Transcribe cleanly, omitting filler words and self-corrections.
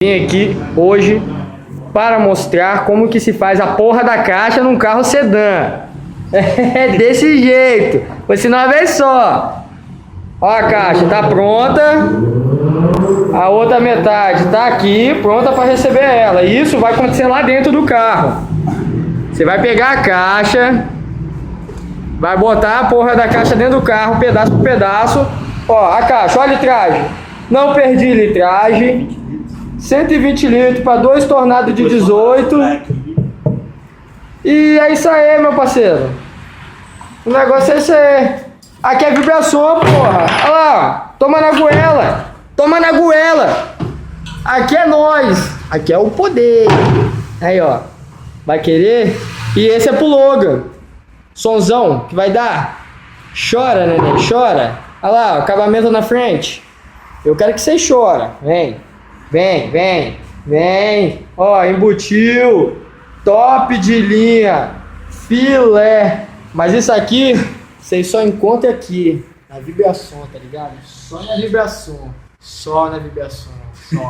Vim aqui hoje para mostrar como que se faz a porra da caixa num carro sedã. É desse jeito. Foi assim uma vez só. Ó, a caixa tá pronta. A outra metade tá aqui, pronta para receber ela. Isso vai acontecer lá dentro do carro. Você vai pegar a caixa, vai botar a porra da caixa dentro do carro, pedaço por pedaço. Ó, a caixa, olha a litragem. Não perdi litragem. 120 litros para 2 tornados de 18. E é isso aí, meu parceiro. O negócio é esse aí. Aqui é vibração, porra. Olha lá, toma na goela. Toma na goela. Aqui é nós. Aqui é o poder. Aí, ó. Vai querer? E esse é pro Logan. Sonzão que vai dar. Chora, neném, chora. Olha lá, o acabamento na frente. Eu quero que você chora. Vem. Vem, vem, vem. Ó, embutiu. Top de linha. Filé. Mas isso aqui, vocês só encontram aqui. Na vibração, tá ligado? Só na vibração. Só na vibração. Só.